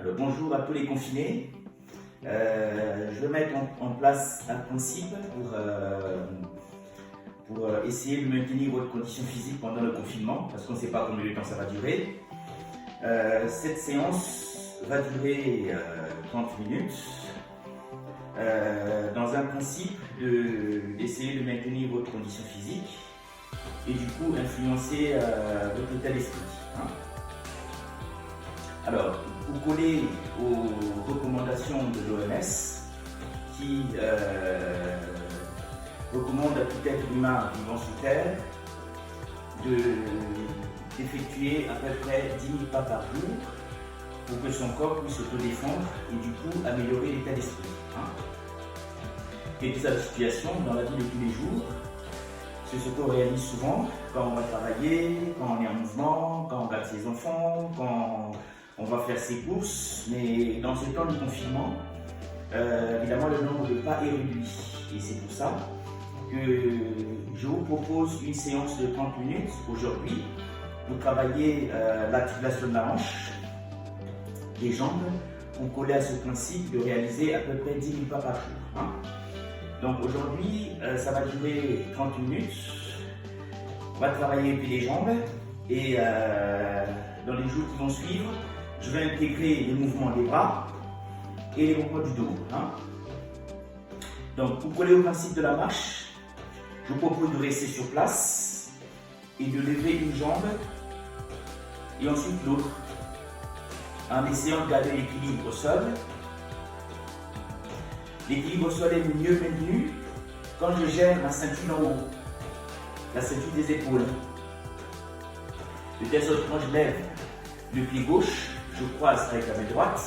Alors bonjour à tous les confinés. Je vais mettre en place un principe pour essayer de maintenir votre condition physique pendant le confinement, parce qu'on ne sait pas combien de temps ça va durer. Cette séance va durer 30 minutes, dans un principe d'essayer de maintenir votre condition physique et du coup influencer votre état d'esprit. Alors, vous collez aux recommandations de l'OMS qui recommande à tout être humain vivant sur Terre d'effectuer à peu près 10 000 pas par jour pour que son corps puisse se défendre et du coup améliorer l'état d'esprit. Quelle que soit la situation dans la vie de tous les jours, c'est ce qu'on réalise souvent quand on va travailler, quand on est en mouvement, quand on garde ses enfants, quand on va faire ses courses, mais dans ce temps de confinement, évidemment le nombre de pas est réduit. Et c'est pour ça que je vous propose une séance de 30 minutes aujourd'hui pour travailler l'articulation de la hanche, des jambes, pour coller à ce principe de réaliser à peu près 10 000 pas par jour. Donc aujourd'hui, ça va durer 30 minutes. On va travailler puis les jambes et dans les jours qui vont suivre, je vais intégrer les mouvements des bras et les mouvements du dos. Donc, pour coller au principe de la marche, je vous propose de rester sur place et de lever une jambe et ensuite l'autre, en essayant de garder l'équilibre au sol. L'équilibre au sol est mieux maintenu quand je gère ma ceinture en haut, la ceinture des épaules. De telle sorte que quand je lève le pied gauche, je croise avec la main droite,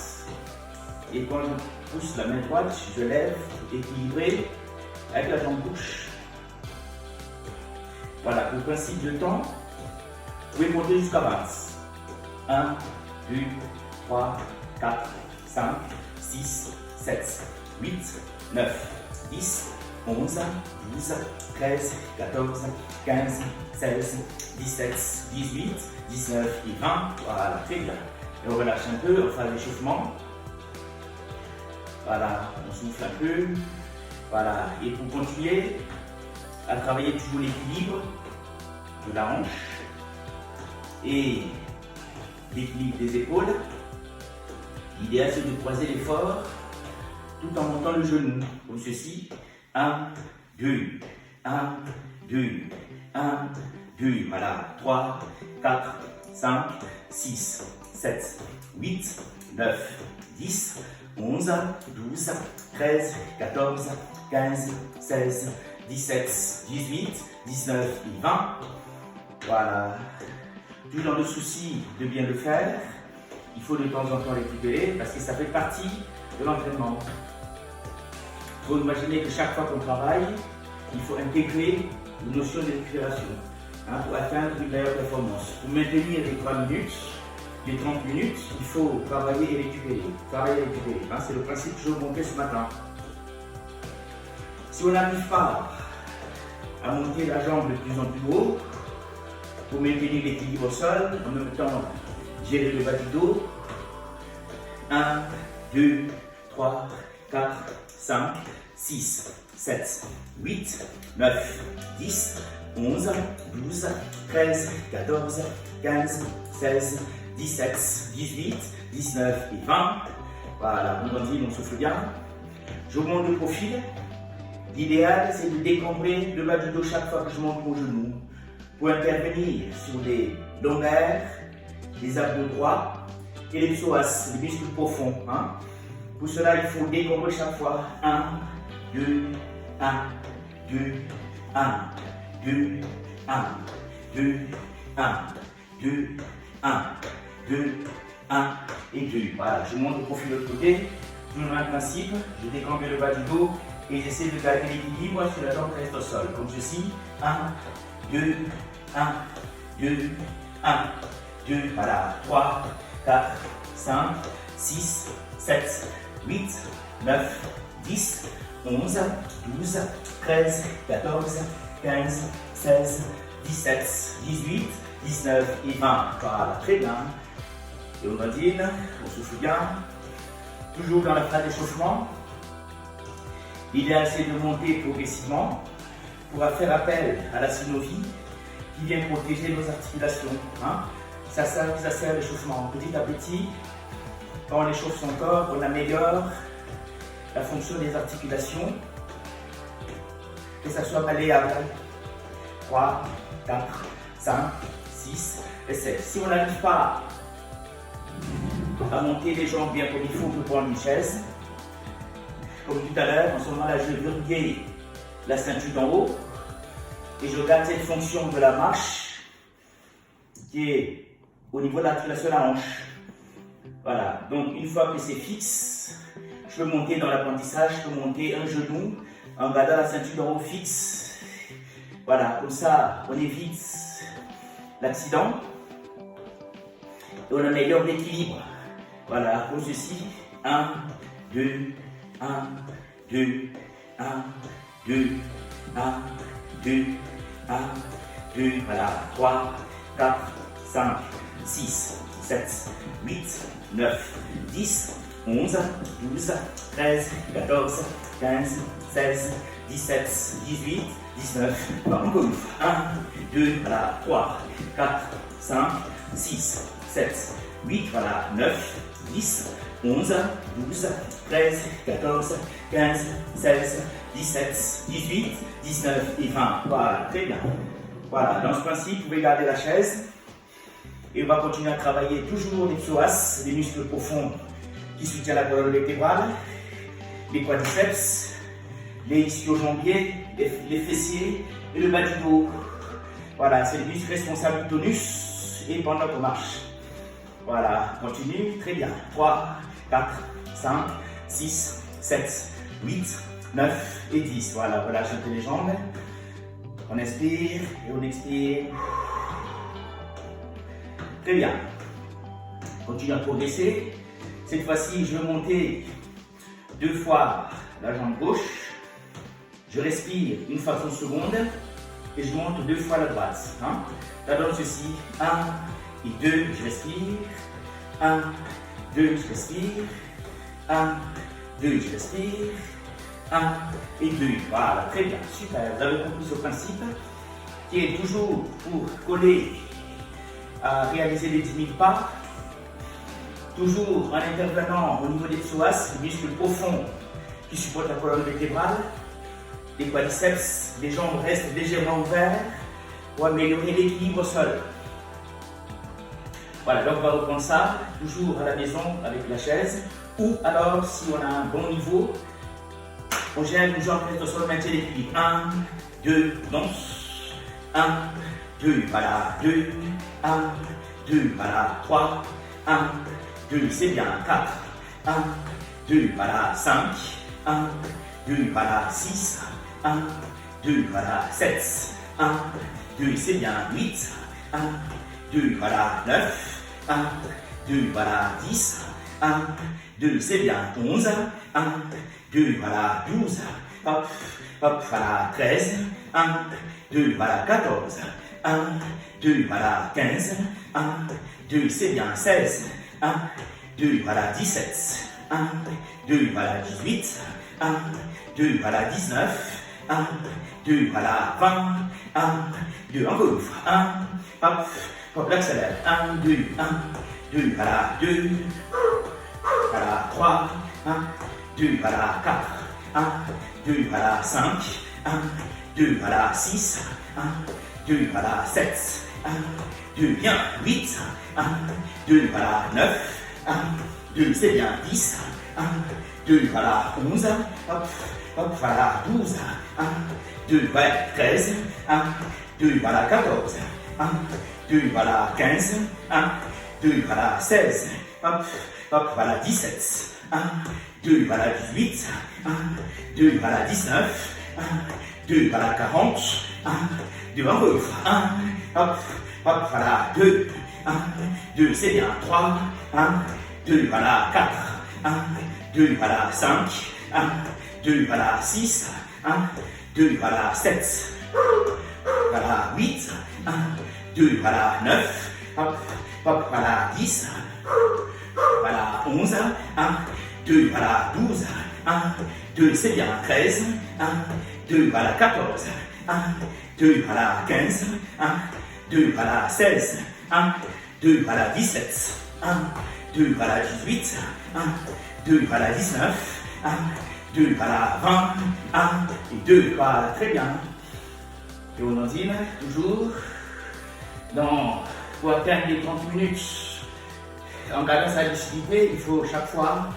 et quand je pousse la main droite, je lève équilibré avec la jambe gauche. Voilà, pour principe de temps, vous pouvez compter jusqu'à 20. 1, 2, 3, 4, 5, 6, 7, 8, 9, 10, 11, 12, 13, 14, 15, 16, 17, 18, 19 et 20. Voilà, très bien. Et on relâche un peu, on fait l'échauffement. Voilà, on souffle un peu. Voilà, et pour continuer à travailler toujours l'équilibre de la hanche et l'équilibre des épaules, l'idéal c'est de croiser l'effort tout en montant le genou, comme ceci. 1, 2, 1, 2, 1, 2, voilà, 3, 4, 5, 6, 7, 8, 9, 10, 11, 12, 13, 14, 15, 16, 17, 18, 19 et 20. Voilà. Toujours dans le souci de bien le faire, il faut de temps en temps récupérer parce que ça fait partie de l'entraînement. Il faut imaginer que chaque fois qu'on travaille, il faut intégrer une notion de récupération pour atteindre une meilleure performance. Pour maintenir les 3 minutes, les 30 minutes, il faut travailler et récupérer. Travailler et récupérer. C'est le principe que je vous montrais ce matin. Si on n'arrive pas à monter la jambe de plus en plus haut, pour maintenir l'équilibre au sol, en même temps gérer le bas du dos, 1, 2, 3, 4, 5, 6, 7, 8, 9, 10, 11, 12, 13, 14, 15, 16, 17, 18, 19 et 20. Voilà, on continue, on souffle bien. Je vous montre le profil. L'idéal, c'est de décambrer le bas du dos chaque fois que je monte mon genou pour intervenir sur les lombaires, les abdos droits et les psoas, les muscles profonds. Pour cela, il faut décambrer chaque fois. 1, 2, 1, 2, 1, 2, 1, 2, 1, 2, 1, 2, 1 et 2. Voilà, je monte le profil de l'autre côté. Toujours le même principe, je décambre le bas du dos et j'essaie de garder l'équilibre sur la jambe qui reste au sol. Comme ceci. 1, 2, 1, 2, 1, 2, voilà. 3, 4, 5, 6, 7, 8, 9, 10, 11, 12, 13, 14, 15, 16, 17, 18, 19 et 20. Voilà, très bien. Et on continue, on souffle bien. Toujours dans la phase d'échauffement. L'idéal c'est de monter progressivement pour faire appel à la synovie qui vient protéger nos articulations. Hein. Ça sert l'échauffement. Petit à petit, quand on échauffe son corps, on améliore la fonction des articulations, que ça soit malléable. 3, 4, 5, 6 et 7. Si on n'arrive pas à monter les jambes bien comme il faut pour prendre une chaise, comme tout à l'heure, en ce moment-là, je verrouille la ceinture d'en haut et je garde cette fonction de la marche qui est au niveau de l'articulation de la hanche. Voilà, donc une fois que c'est fixe, je peux monter dans l'apprentissage, je peux monter un genou en gardant la ceinture d'en haut fixe. Voilà, comme ça, on évite l'accident et on améliore l'équilibre. Voilà, à cause de ceci, 1, 2, 1, 2, 1, 2, 1, 2, 1, 2, voilà, 3, 4, 5, 6, 7, 8, 9, 10, 11, 12, 13, 14, 15, 16, 17, 18, 19, encore une fois, 1, 2, voilà, 3, 4, 5, 6, 7, 8, voilà, 9, 10, 11, 12, 13, 14, 15, 16, 17, 18, 19 et 20. Voilà, très bien. Voilà, dans ce principe, vous pouvez garder la chaise et on va continuer à travailler toujours les psoas, les muscles profonds qui soutiennent la colonne vertébrale, les quadriceps, les ischio-jambiers, les fessiers et le bas du dos. Voilà, c'est le muscle responsable du tonus et pendant qu'on marche. Voilà, continue, très bien. 3, 4, 5, 6, 7, 8, 9 et 10. Voilà, relâchez un peu les jambes. On inspire et on expire. Très bien. Continue à progresser. Cette fois-ci, je vais monter 2 fois la jambe gauche. Je respire une fraction de seconde et je monte 2 fois la droite. Hein? Ça donne ceci. 1 et 2, je respire. 1, 2, je respire. 1, 2, je respire. 1 et 2. Voilà, très bien, super. Vous avez compris ce principe qui est toujours pour coller à réaliser les 10 000 pas. Toujours en intervenant au niveau des psoas, les muscles profonds qui supportent la colonne vertébrale, les quadriceps, les jambes restent légèrement ouvertes pour améliorer l'équilibre au sol. Voilà, donc on va reprendre ça toujours à la maison avec la chaise ou alors si on a un bon niveau, on gère une jambe reste au sol, maintient l'équilibre. 1, 2, danse. 1, 2, voilà, 2, 1, 2, voilà, 3, 1, 2, c'est bien, 4, 1, 2, voilà, 5, 1, 2, voilà, 6, 1, 2, voilà, 7, 1, 2, c'est bien, 8, 1, 2, voilà, 9, 1, 2, voilà, 10, 1, 2, c'est bien, 11, 1, 2, voilà, 12, hop, hop, voilà, 13, 1, 2, voilà, 14, 1, 2, voilà, 15, 1, 2, c'est bien, 16, 1, 2, voilà, 17, 1, 2, voilà, 18, 1, 2, voilà, 19, 1, 2, voilà, 20, 1, 2, encore une fois, 1, hop, hop, l'accélère, 1, 2, 1, 2, voilà, 2, voilà, 3, 1, 2, voilà, 4, 1, 2, voilà, 5, 1, 2, voilà, 6, 1, 2, voilà, 7, 1, 2, bien, 8, 1, 2, voilà, 9, 1, 2, c'est bien, 10, 1, 2, voilà, 11, hop, hop, voilà, 12, 1, 2, voilà, 13, 1, 2, voilà, 14, 1, 2, voilà, 15, 1, 2, voilà, 16, hop, hop, voilà, 17, 1, 2, voilà, 18, 1, 2, voilà, 19, 1, 2, voilà, 40, 1, 2, encore une fois, 1, hop, hop, voilà, 2, 1, 2, c'est bien, 3, 1, 2, voilà, 4, 1, 2, voilà, 5, 1, 2, voilà, 6, 1, 2, voilà, 7, voilà, 8, 1, 2, voilà, 9, hop, hop, voilà, 10, voilà, 11, 1, 2, voilà, 12, 1, 2, c'est bien, 13, 1, 2, voilà, 14, 1, 2, voilà, 15, 1, 2, voilà, 16, 1, 2, voilà, 17, 1, 2, voilà, 18, 1, 2, voilà, 19, 1, 2, voilà, 20, 1, et 2, voilà, très bien. Et on endine, toujours, pour atteindre les 30 minutes, en gardant sa lucidité, il faut chaque fois,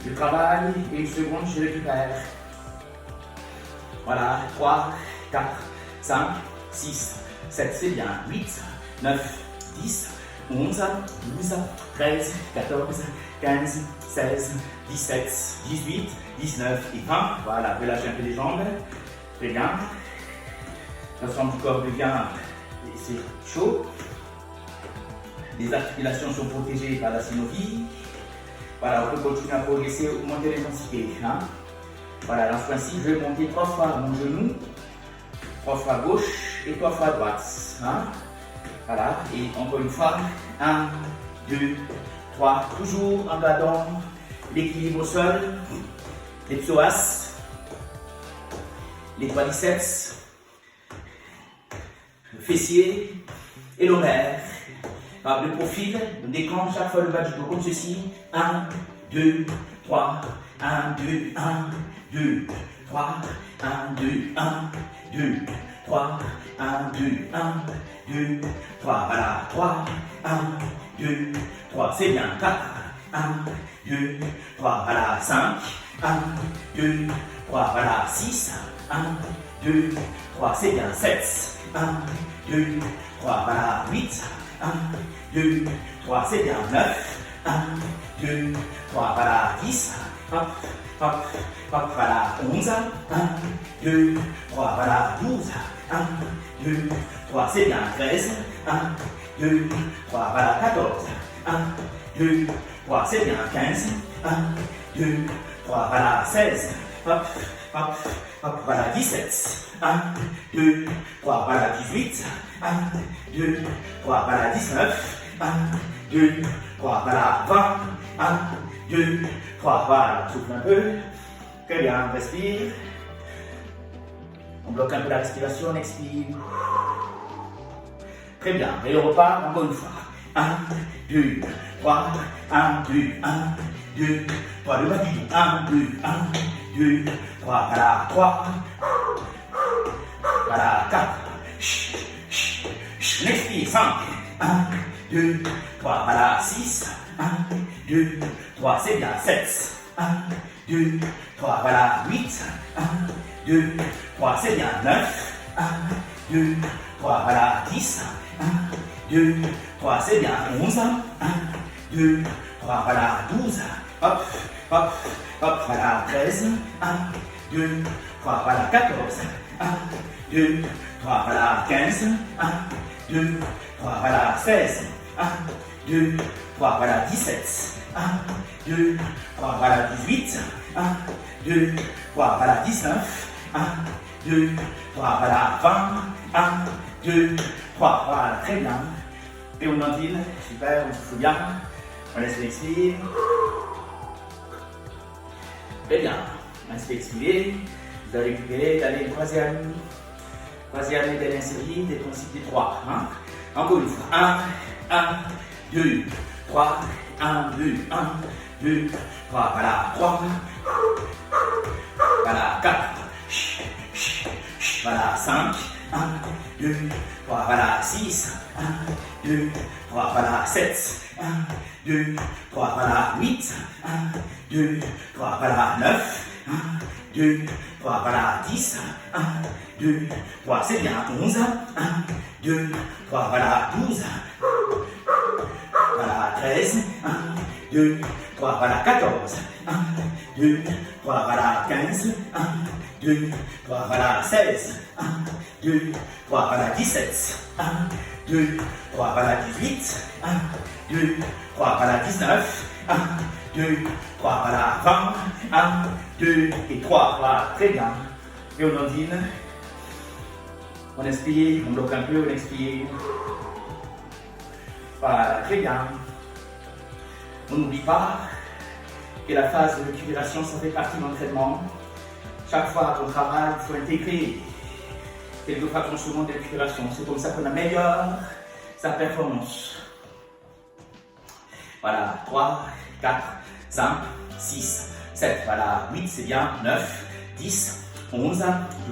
je travaille et une seconde, je récupère. Voilà, 3, 4, 5, 6, 7, c'est bien, 8, 9, 10, 11, 12, 13, 14, 15, 16, 17, 18, 19 et 20. Voilà, relâchez un peu les jambes. Très bien. L'ensemble du corps devient c'est chaud. Les articulations sont protégées par la synovie. Voilà, on peut continuer à progresser, augmenter l'intensité. Hein? Voilà, dans ce principe, je vais monter 3 fois mon genou, 3 fois gauche et 3 fois droite. Hein? Voilà, et encore une fois, 1, 2, 3, toujours en gardant l'équilibre au sol, les psoas, les quadriceps, le fessier et l'ovaire. Par le profil, on déclenche chaque fois le bas du dos comme ceci. 1, 2, 3, 1, 2, 1, 2, 3, 1, 2, 1, 2, 3, 1, 2, 1, 2, 3, voilà, 3, 1, 2, 3, c'est bien, 4, 1, 2, 3, voilà, 5, 1, 2, 3, voilà, 6, 1, 2, 3, c'est bien, 7, 1, 2, 3, voilà, 8, 1, 2, 3, c'est bien, 9, 1, 2, 3, voilà, 10, hop, hop, hop, voilà, 11, 1, 2, 3, voilà, 12, 1, 2, 3, c'est bien, 13, 1, 2, 3, voilà, 14, 1, 2, 3, c'est bien, 15, 1, 2, 3, voilà, 16, hop, hop, hop, voilà, 17, 1, 2, 3, voilà, 18, 1, 2, 3, voilà, 19, 1, 2, 3, voilà, 20, 1, 2, 3, voilà, souffle un peu, très bien, on respire, on bloque un peu la respiration, on expire, très bien, et on repart encore une fois, 1, 2, 3, 1, 2, 1, 2, 3, le bas du dos, 1, 2, 1, 2, 3, voilà, 3, voilà, 4, on expire, 5, 1, 2, 3, voilà, 6, 1, 2, 3, c'est bien, 7, 1, 2, 3, voilà, 8, 1, 2, 3, c'est bien, 9, 1, 2, 3, voilà, 10, 1, 2, 3, c'est bien, 11, 1, 2, 3, voilà, 12, hop, hop, hop, voilà, 13, 1, 2, 3, voilà, 14, 1, 2, 3, voilà, 15, 1, 2, 3, voilà, 16, 1, 2, 3, voilà, 17, 1, 2, 3, voilà, 18, 1, 2, 3, voilà, 19, 1, 2, 3, voilà, 20, 1, 2, 3, voilà, très bien. Et on endine, super, on souffle bien, on laisse l'expire. Très bien, on laisse expirer, vous allez récupérer, allez, troisième dernière série, des principes des 3. Hein? Encore une fois, 1, 2, 3, 1, 2, 1, 2, 3, voilà, 3, voilà, 4, voilà, 5, 1, 2, 3, voilà, 6, 1, 2, 3, voilà, 7, 1, 2, 3, voilà, 8, 1, 2, 3, voilà, 9, 1, 2, 3, voilà, 10, 1, 2, 3, c'est bien, 11, 1, 2, 3, voilà, 12, voilà, 13, 1, 2, 3, voilà, 14, 1, 2, 3, voilà, 15, 1, 2, 3, voilà, 16, 1, 2, 3, voilà, 17, 1, 2, 3, voilà, 18, 1, 2, 3, voilà, 19, 1, 2, 3, voilà, 20, 1, 2 et 3, voilà, très bien. Et on ondine, on inspire, on bloque un peu, on expire. Voilà, très bien. On n'oublie pas que la phase de récupération, ça fait partie de l'entraînement. Chaque fois qu'on travaille, il faut intégrer quelques fractions de récupération. C'est comme ça qu'on améliore sa performance. Voilà, 3, 4, 5, 6, 7, voilà, 8, c'est bien, 9, 10, 11,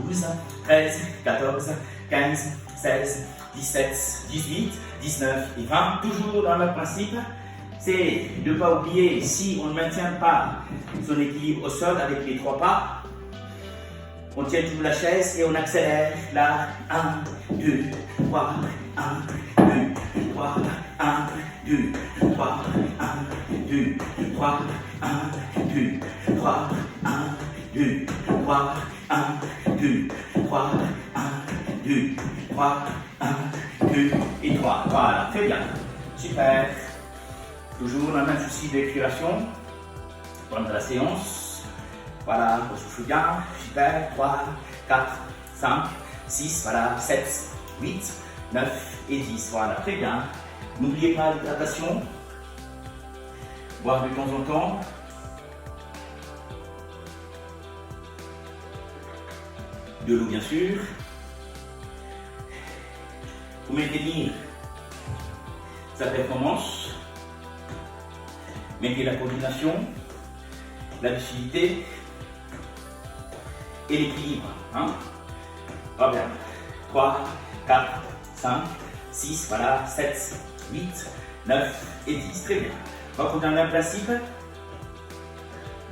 12, 13, 14, 15, 16, 17, 18, 19 et 20. Toujours dans le principe, c'est de ne pas oublier, si on ne maintient pas son équilibre au sol avec les 3 pas, on tient toujours la chaise et on accélère là, 1, 2, 3, 1, 2, 3, 1, 2, 3, 1, 2, 3, 1, 2, 3, 1, 2, 3, 1, 2, 3, 1, 2, 3, 1, 2 et 3. Voilà, très bien. Super. Toujours le même souci de récupération pendant la séance. Voilà, on souffle bien. Super. 3, 4, 5, 6, voilà, 7, 8, 9 et 10. Voilà, très bien. N'oubliez pas l'hydratation. Boire de temps en temps. De l'eau, bien sûr. Pour maintenir sa performance, maintenir la coordination, la lucidité et l'équilibre. Hein? Très bien. 3, 4, 5, 6, voilà, 7, 8, 9 et 10. Très bien. Donc, on a le même principe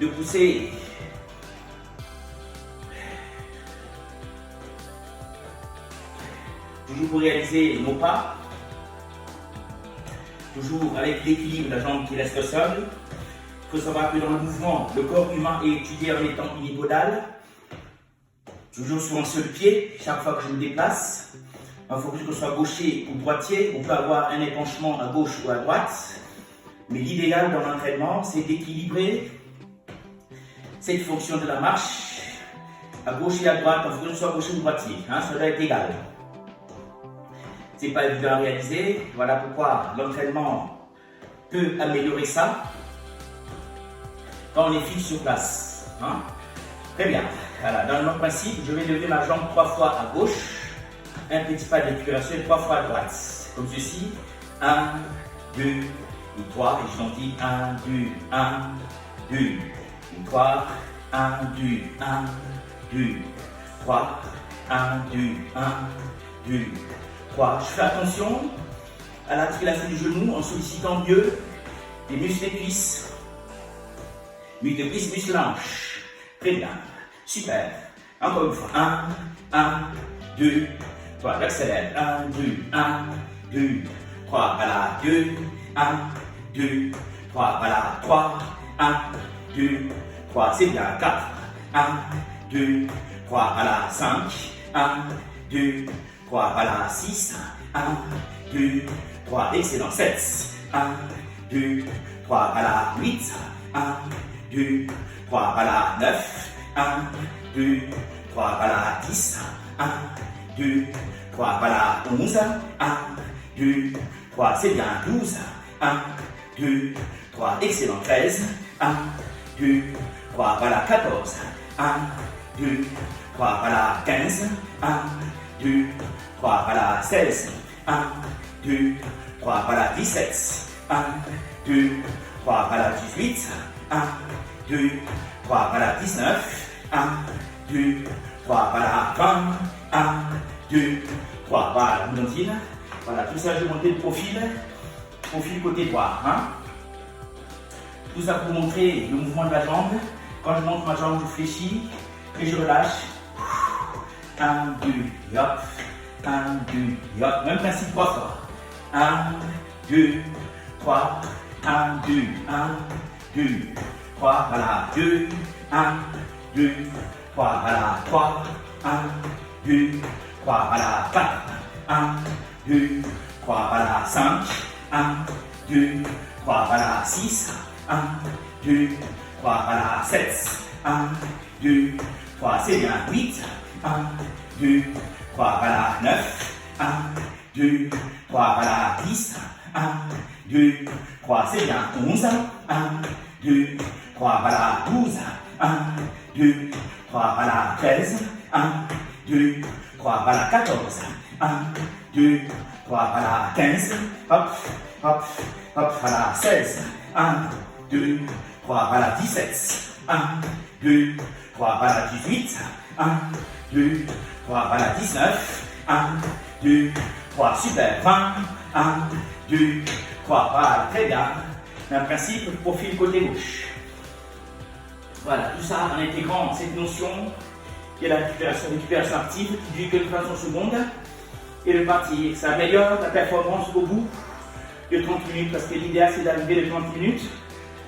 de pousser toujours pour réaliser nos pas, toujours avec l'équilibre de la jambe qui reste au sol. Il faut savoir que dans le mouvement, le corps humain est étudié en étant unipodal, toujours sur un seul pied, chaque fois que je me déplace. Il faut que je sois gaucher ou droitier, on peut avoir un épanchement à gauche ou à droite, mais l'idéal dans l'entraînement, c'est d'équilibrer cette fonction de la marche à gauche et à droite, il faut que je sois gaucher ou droitier, hein, ça doit être égal. C'est pas évident à réaliser, voilà pourquoi l'entraînement peut améliorer ça quand on est fixe sur place. Hein? Très bien. Voilà. Dans le même principe, je vais lever ma jambe 3 fois à gauche, un petit pas de récupération et 3 fois à droite. Comme ceci. 1, 2 et 3. Et je continue. 1, 2, 1, 2 et 3. 1, 2, 1, 2, 3. 1, 2, 1, 2, 3. Je fais attention à l'articulation du genou en sollicitant mieux les muscles des cuisses. Muscles de cuisses, muscles de hanche. Très bien. Super. Encore une fois. 1, 2, 3. J'accélère. 1, 2, 1, 2, 3. Voilà. 2, 1, 2, 3. Voilà. 3, 1, 2, 3. C'est bien. 4, 1, 2, 3. Voilà. 5, 1, 2, 3. Voilà. 6, 1, 2, 3. Excellent. 7, 1, 2, 3. Voilà. 8, 1, 2, 3. Voilà. 9, 1, 2, 3. Voilà. 10, 1, 2, 3. Voilà. 11, 1, 2, 3. C'est bien. 12, 1, 2, 3. Excellent. 13, 1, 2, 3. Voilà. 14, 1, 2, 3. Voilà. 15, 1, 2, 3. Voilà. 16, 1, 2, 3. Voilà. 17, 1, 2, 3. Voilà. 18, 1, 2, 3. Voilà. 19, 1, 2, 3. Voilà. 20, 1, 2, 3. Voilà. Vous entendez? Voilà. Tout ça, je vais monter le profil. Profil côté droit. Hein? Tout ça pour montrer le mouvement de la jambe. Quand je monte ma jambe, je fléchis et je relâche. 1, 2, hop. 1, 2, hop. Même principe 3 fois. 1, 2, 3. 1, 2, 1, 2, 3. Voilà. 2, 1, 2, 3. Voilà. 3, 1, 2, 3. Voilà. 4, 1, 2, 3. Voilà. 5, 1, 2, 3. Voilà. 6, 1, 2, 3. Voilà. 7, 1, 2, 3. C'est bien. 8, 1, 2, 3. Voilà. 9, 1, 2, 3. Voilà. 10, 1, 1, 2, 3, c'est bien. 11, 1, 2, 3, voilà. 12, 1, 2, 3, voilà. 13, 1, 2, 3, voilà. 14, 1, 2, 3, voilà. 15, hop, hop, hop, voilà. 16, 1, 2, 3, voilà. 17, 1, 2, 3, voilà. 18, 1, 2, 3, voilà. 19, 1, 2, 3, super. 20, 1, 2, 3, voilà. Très bien. Un principe, profil côté gauche. Voilà, tout ça en intégrant cette notion qui est la récupération active qui dure que de façon seconde et le partir. Ça améliore la performance au bout de 30 minutes parce que l'idéal c'est d'arriver de 30 minutes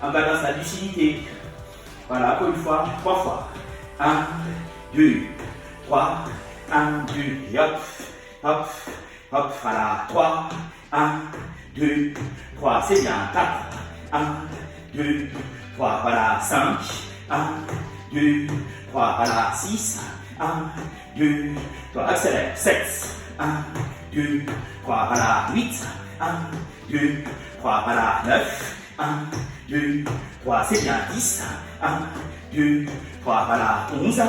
en gardant sa lucidité. Voilà, encore une fois, 3 fois. 1, 2, 3, 1, 2, et hop, hop, hop, voilà. 3, 1, 2, 3, c'est bien. 4, 1, 2, 3, voilà. 5, 1, 2, 3, voilà. 6, 1, 2, 3, accélère. 7, 1, 2, 3, voilà. 8, 1, 2, 3, voilà. 9, 1, 2, 3, c'est bien. 10, 1, 2, 3, voilà. 11, 1,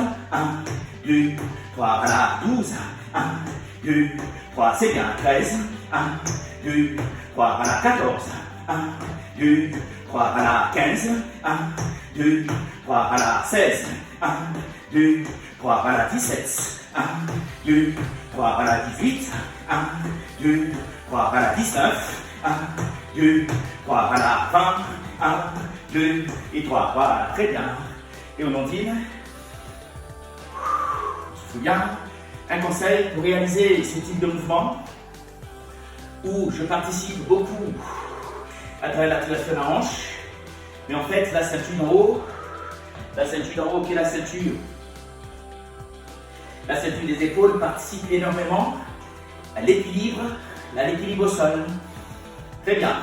2, 3, voilà. 12, 1, 2, 3, c'est bien. 13, 1, 2, 3, voilà. 14, 1, 2, 3, voilà. 15, 1, 2, 3, voilà. 16, 1, 2, 3, voilà. 17, 1, 2, 3, voilà. 18, 1, 2, 3, voilà. 19, 1, 2, 3, voilà. 20, 1, 2 et 3. Voilà, très bien. Et on ondine. Je vous bien. Un conseil pour réaliser ce type de mouvement où je participe beaucoup à travers l'articulation de la hanche. Mais en fait, la ceinture d'en haut, qui est la ceinture des épaules, participe énormément à l'équilibre au sol. Très bien.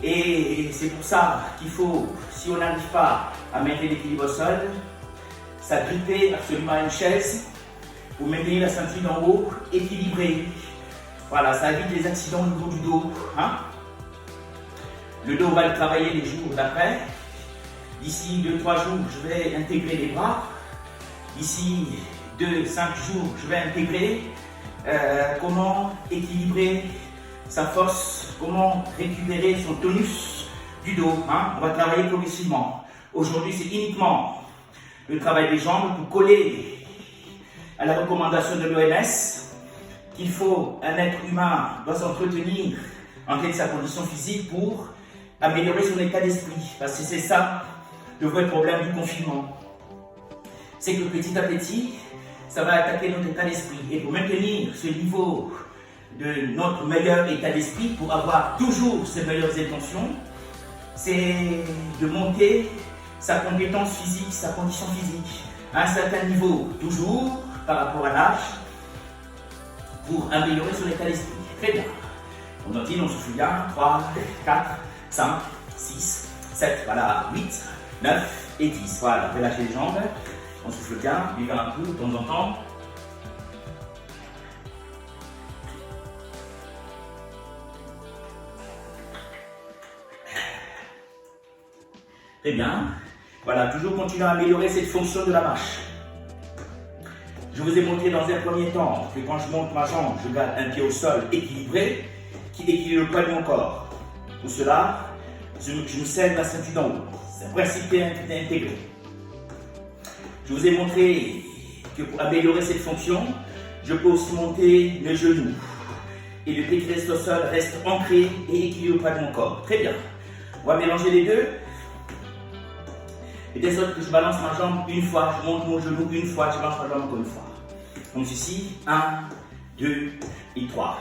Et c'est pour ça qu'il faut, si on n'arrive pas à maintenir l'équilibre au sol, s'agripper absolument à une chaise pour maintenir la ceinture d'en haut équilibrée. Voilà, ça évite les accidents au niveau du dos. Hein? Le dos, on va le travailler les jours d'après. D'ici 2-3 jours, je vais intégrer les bras. D'ici 2-5 jours, je vais intégrer comment équilibrer sa force, comment récupérer son tonus du dos. Hein? On va travailler progressivement. Aujourd'hui, c'est uniquement le travail des jambes pour coller à la recommandation de l'OMS qu'il faut, un être humain doit s'entretenir en tête de sa condition physique pour améliorer son état d'esprit. Parce que c'est ça le vrai problème du confinement. C'est que petit à petit, ça va attaquer notre état d'esprit. Et pour maintenir ce niveau de notre meilleur état d'esprit, pour avoir toujours ces meilleures intentions, c'est de monter sa compétence physique, sa condition physique à un certain niveau, toujours par rapport à l'âge, pour améliorer son état d'esprit. Très bien. On ondine, on souffle bien. 3, 4, 5, 6, 7, voilà, 8, 9 et 10. Voilà, relâchez les jambes. On souffle bien, buvez un coup de temps en temps. Très bien. Voilà, toujours continuer à améliorer cette fonction de la marche. Je vous ai montré dans un premier temps que quand je monte ma jambe, je garde un pied au sol équilibré, qui équilibre le poids de mon corps. Pour cela, je me serre la ceinture d'en haut. C'est un principe intégré. Je vous ai montré que pour améliorer cette fonction, je peux aussi monter mes genoux. Et le pied qui reste au sol reste ancré et équilibré au poids de mon corps. Très bien. On va mélanger les deux. Et de sorte que je balance ma jambe une fois, je monte mon genou une fois, je balance ma jambe encore une fois. Donc ceci, 1, 2 et 3.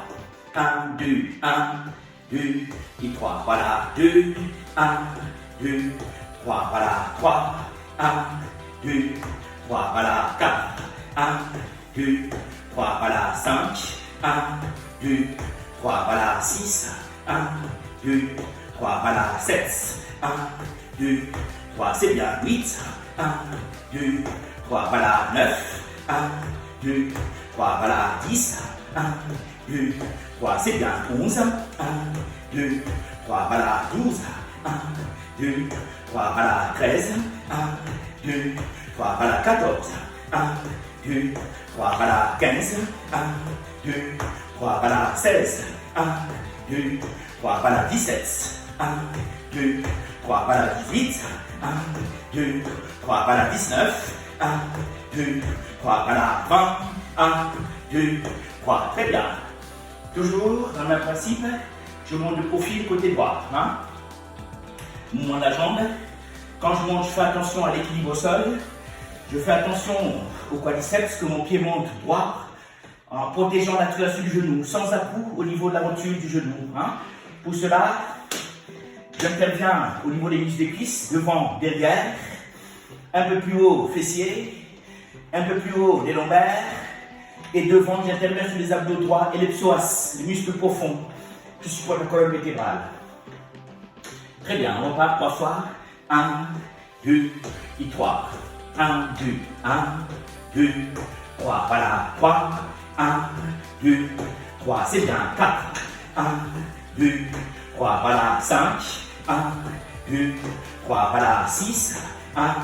1, 2, 1, 2 et 3. Voilà, 2, 1, 2, 3. Voilà, 3, 1, 2, 3. Voilà, 4, 1, 2, 3. Voilà, 5, 1, 2, 3. Voilà, 6, 1, 2, 3. Voilà, 7, 1, 2, 3, c'est bien. 8, 1, 2, 3, voilà. 9, 1, 2, 3, voilà. 10, 1, 2, 3, c'est bien. 11, 1, 2, 3, voilà. 12, 1, 2, 3, voilà. 13, 1, 2, 3, voilà. 14, 1, 2, 3, voilà. 15, 1, 2, 3, voilà. 16, 1, 2, 3, voilà. 17, 1, 2, 3, voilà. 18, 1, 2, 3, voilà. 19, 1, 2, 3, voilà. 20, 1, 2, 3. Très bien. Toujours dans le même principe, je monte de profil côté droit. Hein? Mouvement de la jambe. Quand je monte, je fais attention à l'équilibre au sol. Je fais attention au quadriceps, que mon pied monte droit, en protégeant l'articulation du genou, sans à-coup au niveau de la rotule du genou. Hein? Pour cela, j'interviens au niveau des muscles des cuisses, devant, derrière, un peu plus haut, fessier, un peu plus haut, des lombaires, et devant, j'interviens sur les abdos droits et les psoas, les muscles profonds, qui supportent la colonne vertébrale. Très bien, on repart 3 fois. 1, 2 et 3. 1, 2, 1, 2, 3. Voilà, 3, 1, 2, 3. C'est bien, 4. 1, 2, 3. Voilà, 5. 1, 2, 3. Voilà, 6. 1,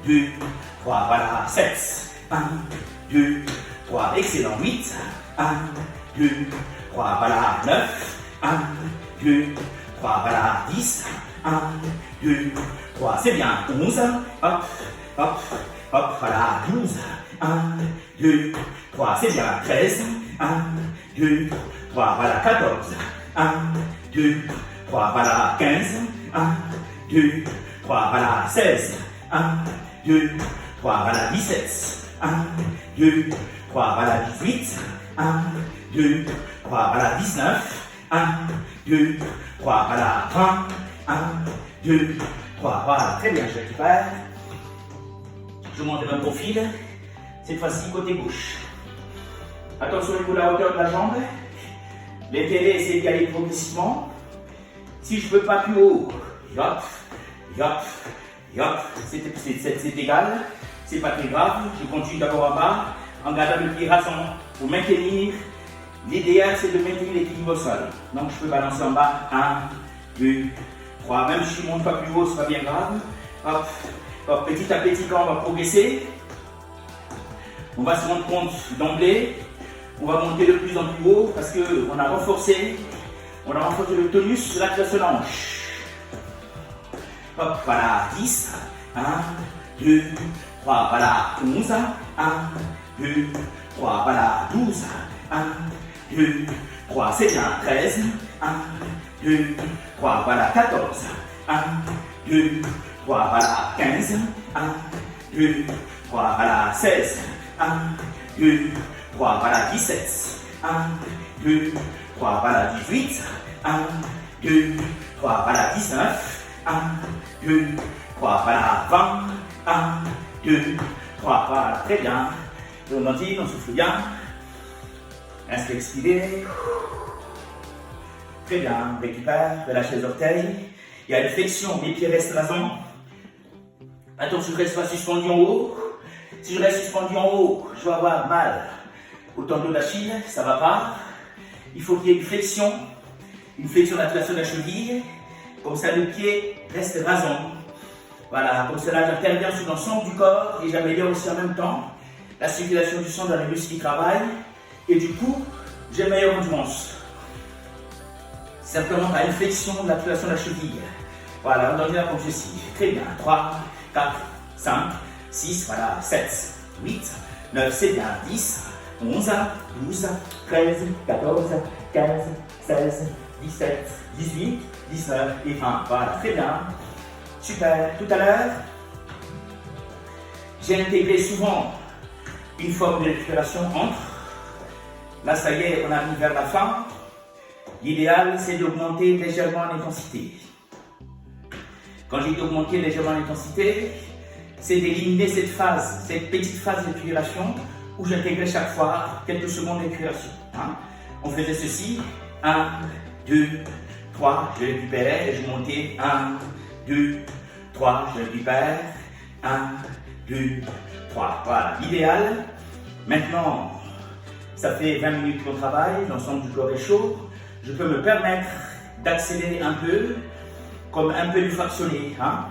2, 3. Voilà, 7. 1, 2, 3. Excellent, 8. 1, 2, 3. Voilà, 9. 1, 2, 3. Voilà, 10. 1, 2, 3. C'est bien, 11. Hop, hop, hop. Voilà, 12. 1, 2, 3. C'est bien, 13. 1, 2, 3. Voilà, 14. 1, 2, 3. Voilà, 15. 1, 2, 3. Voilà, 16. 1, 2, 3. Voilà, 17. 1, 2, 3. Voilà, 18. 1, 2, 3. Voilà, 19. 1, 2, 3. Voilà, 20. 1, 2, 3. Voilà, très bien, je récupère. Je monte le même profil. Cette fois-ci, côté gauche. Attention au niveau de la hauteur de la jambe. L'intérêt, c'est d'y aller progressivement. Si je ne peux pas plus haut, yop, yop, yop, c'est égal. C'est pas très grave. Je continue d'abord en bas en gardant le pied rasant pour maintenir. L'idéal, c'est de maintenir l'équilibre au sol. Donc, je peux balancer en bas. 1, 2, 3. Même si je ne monte pas plus haut, ce n'est pas bien grave. Hop, hop, petit à petit, quand on va progresser, on va se rendre compte d'emblée. On va monter de plus en plus haut parce qu'on a renforcé le tonus de la classe hanche. Hop, voilà, 10, 1, 2, 3, voilà, 11, 1, 2, 3, voilà, 12, 1, 2, 3, c'est bien, 13, 1, 2, 3, voilà, 14, 1, 2, 3, voilà, 15, 1, 2, 3, voilà, 16, 1, 2, 3, voilà, 17, 1, 2, 3, voilà, 18, 1, 2, 3, voilà, 19, 1, 2, 3, voilà, 20, 1, 2, 3, voilà, très bien. On ventile, on souffle bien. Inspire, expirez. Très bien, on récupère, relâchez les orteils. Il y a une flexion, les pieds restent rasants. Attention, je ne reste pas suspendu en haut. Si je reste suspendu en haut, je vais avoir mal au tendon d'Achille, ça ne va pas. Il faut qu'il y ait une flexion de l'articulation de la cheville. Comme ça, le pied reste rasant. Voilà, comme cela, j'interviens sur l'ensemble du corps et j'améliore aussi en même temps la circulation du sang dans les muscles qui travaillent. Et du coup, j'ai une meilleure endurance. Simplement par une flexion de l'articulation de la cheville. Voilà, on en comme ceci. Très bien. 3, 4, 5, 6, voilà, 7, 8, 9, c'est bien. 10, 11, 12, 13, 14, 15, 16, 17, 18, 19 et 20. Voilà, très bien. Super. Tout à l'heure, j'ai intégré souvent une forme de récupération entre. Là, ça y est, on arrive vers la fin. L'idéal, c'est d'augmenter légèrement l'intensité. Quand j'ai dit augmenter légèrement l'intensité, c'est d'éliminer cette petite phase de récupération où j'intégrais chaque fois quelques secondes de récupération. Hein? On faisait ceci, 1, 2, 3, je récupérais et je montais, 1, 2, 3, je récupère, 1, 2, 3. Voilà, l'idéal, maintenant, Ça fait 20 minutes qu'on travaille, l'ensemble du corps est chaud. Je peux me permettre d'accélérer un peu, comme un peu du fractionné, hein?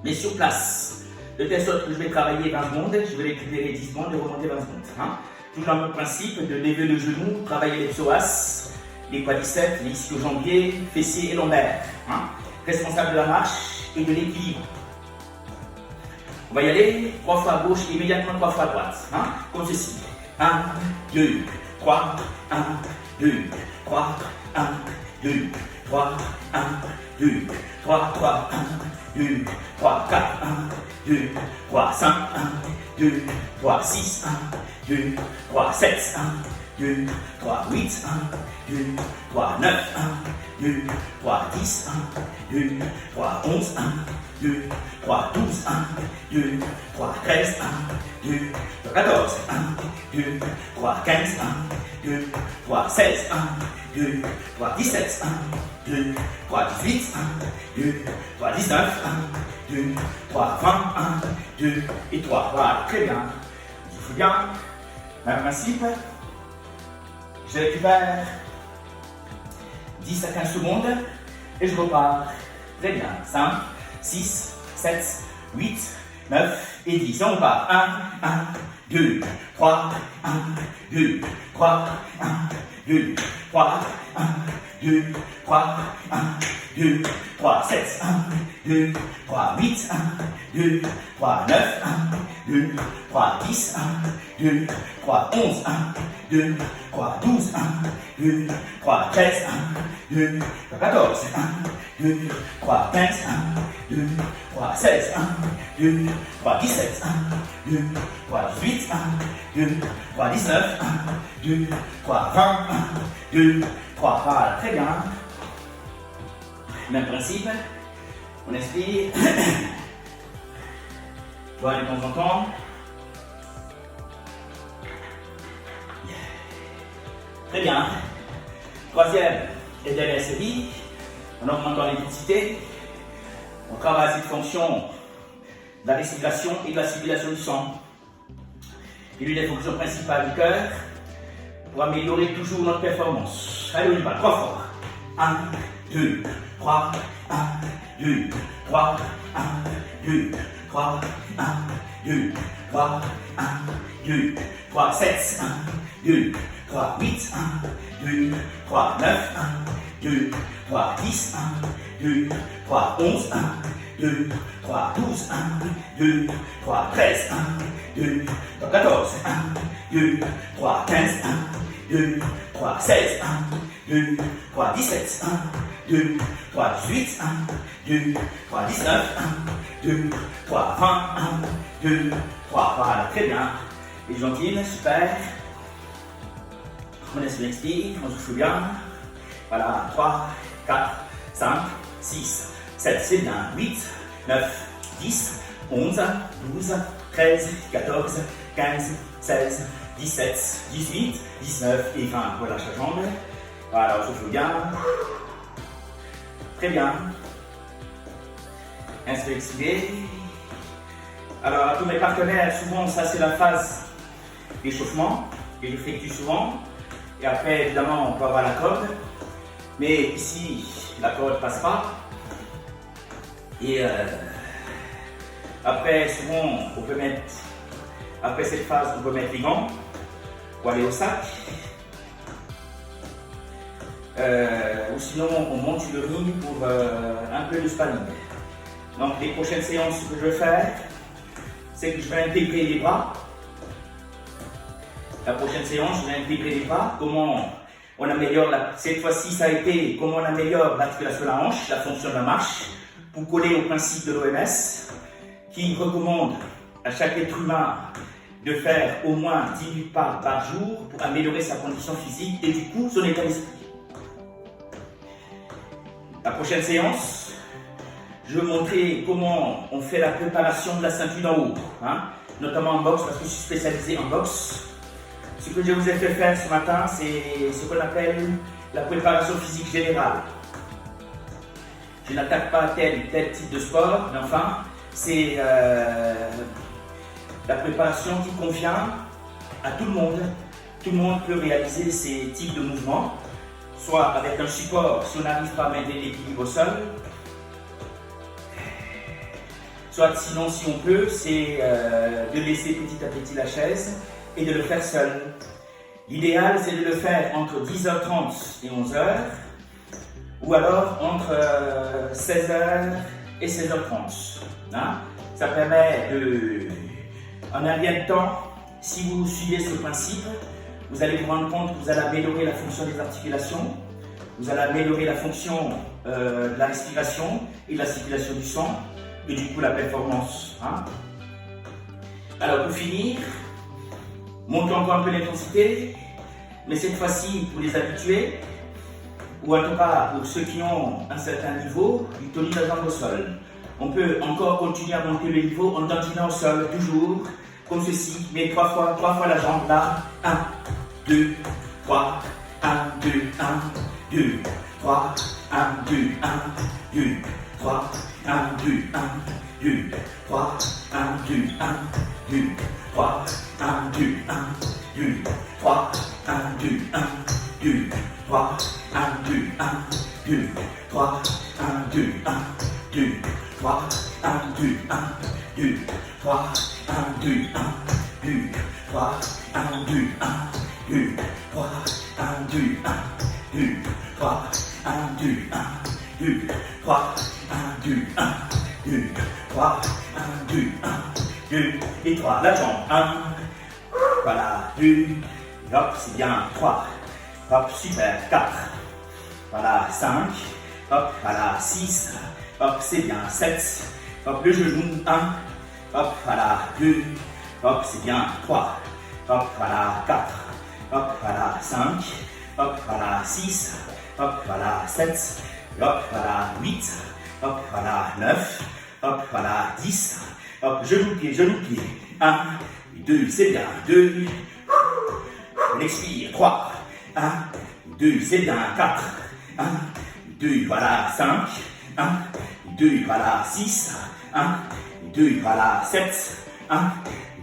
Mais sur place, de telle sorte que je vais travailler 20 secondes, je vais récupérer 10 secondes et remonter 20 secondes. Hein? Tout dans le principe de lever le genou, travailler les psoas, les quadriceps, les ischio-jambiers, fessiers et lombaires. Hein? Responsable de la marche et de l'équilibre. On va y aller 3 fois à gauche, immédiatement 3 fois à droite. Hein? Comme ceci. 1, 2, 3, 1, 2, 3, 1, 2, 3, 1, 2, 3, 3, 1, 2, 3, 4, 1, 2, 3, 5, 1, 2, 3, 6, 1, 2, 3, 7, 1, 2, 3, 8, 1, 2, 3, 9, 1, 2, 3, 10, 1, 2, 3, 11, 1, 2, 3, 12, 1, 2, 3, 13, 1, 2, 14, 1, 2, 3, 15, 1, 2, 3, 16, 1, 2, 3, 17, 1, 2, 3, 18, 1, 2, 3, 19, 1, 2, 3, 20, 1, 2 et 3. Voilà, très bien. Je fais bien. Même principe. Je récupère 10 à 15 secondes et je repars. Très bien. 5, 6, 7, 8, 9 et 10. Et on part. 1, 1, 2, 3, 1, 2, 3, 1, 2, 3, 1, 2, 3, 1, 2, 3, 7, 1, 2, 3, 8, 1, 2, 3, 9, 1, 2, 3, 10, 1, 2, 3, 11, 1, 2, 3, 12, 1, 2, 3, 13, 1, 2, 14, 1, 2, 3, 15, 1, 2, 3, 16, 1, 2, 3, 17, 1, 2, 3, 18, 1, 2, 3, 19, 1, 2, 3, 20, 1, 2, 3, voilà, très bien. Même principe, on inspire, voilà de temps en temps. Très bien. Troisième et dernière série, en augmentant l'intensité, on travaille cette fonction de la respiration et de la circulation du sang. Et l'une des fonctions principales du cœur pour améliorer toujours notre performance. Allez, on y va, 3 fois. 1, 2, 3, 1, 2, 3, 1, 2, 3, 1, 2, 3, 1, 2, 3, 7, 1, 2, 3, 8, 1, 2, 3, 9, 1, 2, 3, 10, 1, 2, 3, 11, 1, 2, 3, 12, 1, 2, 3, 13, 1, 2, 3, 14, 1, 2, 3, 15, 1, 2, 3, 16, 1, 2, 3, 17, 1, 2, 3, 18, 1, 2, 3, 19, 1, 2, 3, 20, 1, 2, 3, voilà, très bien. Les gentils, super. On laisse l'expire, on souffle bien. Voilà, 3, 4, 5, 6, 7, c'est bien. 8, 9, 10, 11, 12, 13, 14, 15, 16, 17, 18, 19 et 20. Relâche la jambe. Voilà, on souffle bien. Très bien. Inspire, expire. Alors, à tous mes partenaires, souvent, ça c'est la phase d'échauffement que j'effectue souvent. Et après, évidemment, on peut avoir la corde. Mais ici, la corde ne passe pas. Et après, souvent, on peut mettre, après cette phase, on peut mettre les gants pour aller au sac. Ou sinon, on monte sur le ring pour un peu de spanning. Donc, les prochaines séances que je vais faire, c'est que je vais intégrer les bras. La prochaine séance, je vais intégrer les bras. Comment on améliore, cette fois-ci, ça a été comment on améliore l'articulation de la hanche, la fonction de la marche, pour coller au principe de l'OMS, qui recommande à chaque être humain de faire au moins 10 000 pas par jour pour améliorer sa condition physique et du coup son état d'esprit. La prochaine séance, je vais montrer comment on fait la préparation de la ceinture d'en haut, hein, notamment en boxe, parce que je suis spécialisé en boxe. Ce que je vous ai fait faire ce matin, c'est ce qu'on appelle la préparation physique générale. Je n'attaque pas tel type de sport, mais enfin, c'est la préparation qui convient à tout le monde, Tout le monde peut réaliser ces types de mouvements, soit avec un support si on n'arrive pas à maintenir l'équilibre au sol, soit sinon si on peut, c'est de laisser petit à petit la chaise et de le faire seul. L'idéal c'est de le faire entre 10h30 et 11h ou alors entre 16h et 16h30. Hein? Ça permet de, en un rien de temps, si vous suivez ce principe, vous allez vous rendre compte que vous allez améliorer la fonction des articulations, vous allez améliorer la fonction de la respiration et de la circulation du sang, et du coup la performance. Hein? Alors pour finir, montons encore un peu l'intensité, mais cette fois-ci pour les habitués, ou en tout cas pour ceux qui ont un certain niveau, du tonie de la jambe au sol. On peut encore continuer à monter le niveau en dandinant au sol, toujours comme ceci, mais trois fois la jambe là. 1, 2, 3, 1, 2, 1, 2, 3, 1, 2, 1, 2, 3, 1, 2, 1, 2, 3, 1, 2, 1, 2, 3, 1, 2, 1, 2, 3, 1, 2, 1, 2, 3, 1, 2, 1, 2, 3, 1, 2, 1, 2, 3, 1, 2, 1, 2, 3, 1, 2, 1, 2, 3, 1, 2, 1, 2, 3, 1, 2, 1, 2, 3, 1, 2, 1, 2, 3, 1, 2, 1, 2, 3, 1, 2, 1, 2, et 3. La jambe. 1, voilà, 2, hop, c'est bien, 3, hop, super, 4, voilà, 5, hop, voilà, 6, hop, c'est bien, 7, hop, le genou, 1, hop, voilà, 2, hop, c'est bien, 3, hop, voilà, 4, hop, voilà, 5, hop, voilà, 6, hop, voilà, 7, hop, voilà, 8, hop, voilà, 9, hop, voilà, 10, hop, genou-pied, 1, 2, c'est bien, 2, on expire, 3, 1, 2, c'est bien, 4, 1, 2, voilà, 5, 1, 2, voilà, 6, 1, 2, voilà, 7, 1,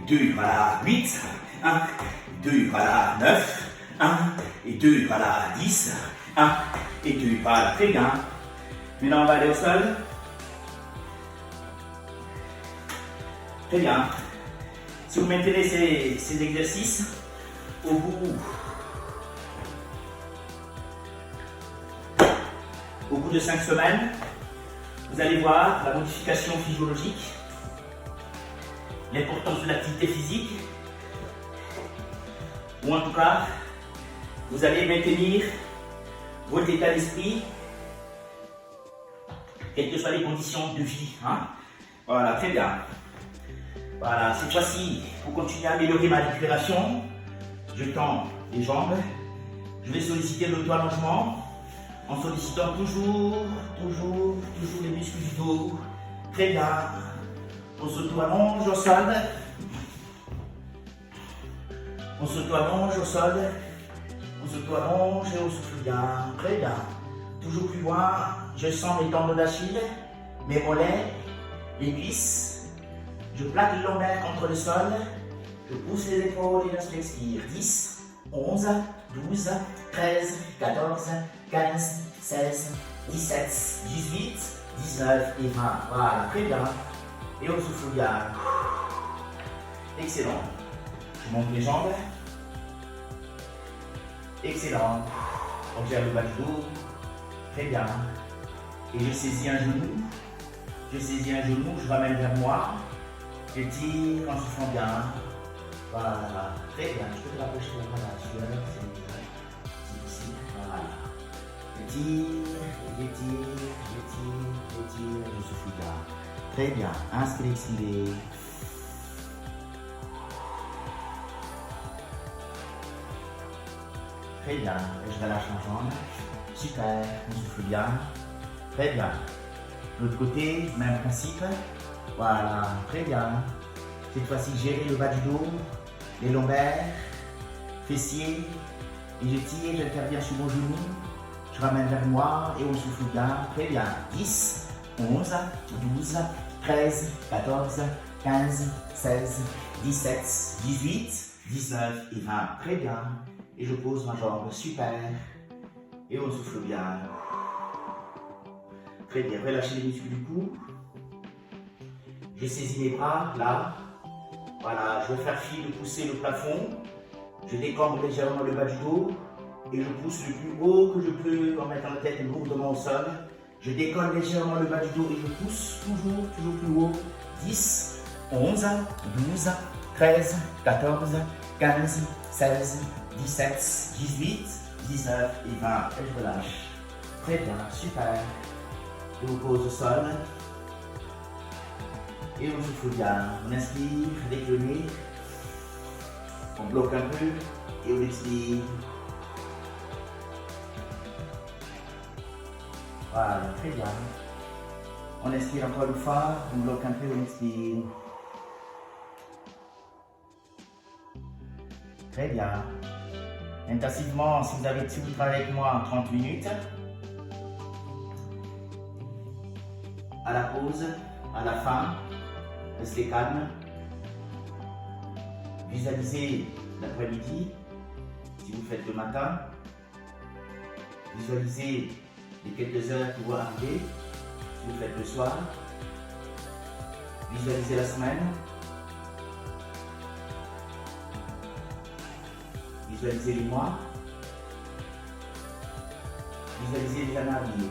2, voilà, 8, 1, 2, voilà, 9, 1, et 2, voilà, 10, 1, et 2, voilà, très bien. Maintenant, on va aller au sol. Très bien. Si vous maintenez ces exercices, au bout de 5 semaines, vous allez voir la modification physiologique, l'importance de l'activité physique, ou en tout cas, vous allez maintenir votre état d'esprit, quelles que soient les conditions de vie. Hein? Voilà, très bien. Voilà, cette fois-ci, pour continuer à améliorer ma récupération, je tends les jambes, je vais solliciter l'auto-allongement en sollicitant toujours les muscles du dos. Très bien. On s'auto-allonge au sol. On s'auto-allonge au sol. On s'auto-allonge et on souffle bien. Très bien. Toujours plus loin, je sens mes tendons d'Achille, mes mollets, les cuisses. Je plaque le lombaire contre le sol. Je pousse les épaules et je l'expire. 10, 11, 12, 13, 14, 15, 16, 17, 18, 19 et 20. Voilà, très bien. Et on souffle bien. Excellent. Je monte les jambes. Excellent. On gère le bas du dos. Très bien. Et je saisis un genou. Je saisis un genou, je ramène vers moi. Je tire en soufflant bien. Voilà. Très bien. Je peux te rapprocher de la sueur. C'est ici. Voilà. Je tire, je souffle bien. Très bien. Inspirez, expirez. Très bien. Et je relâche ma jambe. Super. On souffle bien. Très bien. L'autre côté, même principe. Voilà. Très bien. Cette fois-ci, gérez le bas du dos, les lombaires, fessiers. Et je tire, j'interviens sur mon genou. Je ramène vers moi et on souffle bien. Très bien. 10, 11, 12, 13, 14, 15, 16, 17, 18, 19 et 20. Très bien. Et je pose ma jambe, super. Et on souffle bien. Très bien, relâchez les muscles du cou. Je saisis mes bras, là. Voilà, je vais faire fi de pousser le plafond. Je décambre légèrement le bas du dos. Et je pousse le plus haut que je peux en mettant la tête lourdement au sol. Je décolle légèrement le bas du dos et je pousse toujours plus haut. 10, 11, 12, 13, 14, 15, 16, 17, 18, 19 et 20. Et je relâche. Très bien, super. Je vous pose au sol. Et on souffle bien. On inspire avec le nez. On bloque un peu et on expire. Voilà, très bien. On inspire encore une fois, on bloque un peu, on expire. Très bien. Intensivement, si vous avez travaillé avec moi 30 minutes, à la pause, à la fin, restez calme. Visualisez l'après-midi, si vous faites le matin. Visualisez les quelques heures qui vont arriver, si vous faites le soir. Visualisez la semaine. Visualisez les mois. Visualisez les années à venir.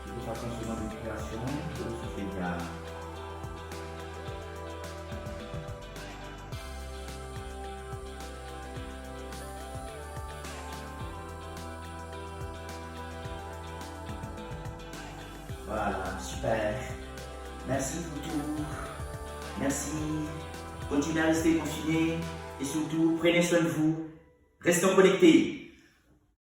De toute façon, selon l'inspiration, je vous soufflez bien. Voilà, super. Merci pour tout. Merci. Continuez à rester confinés et surtout, prenez soin de vous. Restons connectés.